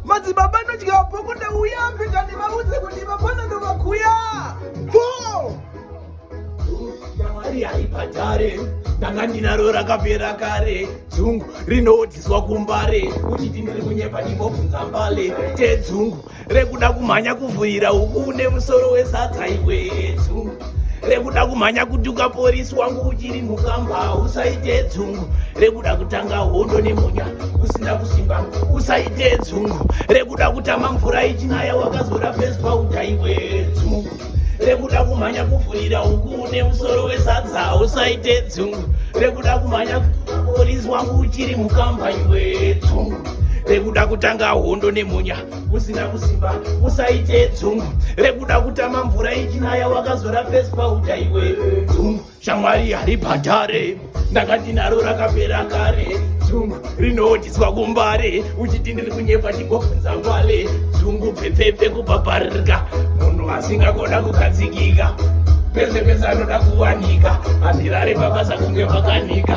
madzibaba anodya bhokuda uyambe kandi vaudze kuti vapana ndovakuya vo shamwari haibhadhare ndanga ndinaro rakapera kare dzungu rinoudhiswa kumbare uchiti ndiri kunyepa ndingobvunza mbale tedzungu rekuda kumhanya kuvhurira huku nemusoro wesadza iwe dzungu rekuda kumhanya kutuka porisi wangu uchiri mukamba usaite dzungu rekuda kutanga hondo nemunya usina kusimba usaite dzungu rekuda kutama mvura ichinaya wakazora fesi pauta iwe dzungu rekuda kumhanya kuvhurira huku nemusoro wesadza usaite dzungu rekuda kumhanya kutuka porisi wangu uchiri mukamba iwe dzungu rekuda kutanga hondo nemunya usina kusimba usaite dzungu rekuda kutama mvura ichinaya wakazora fesi pauta iwe dzungu shamwari haribhadhare ndanga ndinaro rakapera kare dzungu rinoudhiswa kumbare uchiti ndiri kunyepa ndingobvunza mbale dzungu pfepfepfe kubhabharirika munhu asingagona kugadzikika pese pese anoda kuwanika handirare mabasa kunge makanika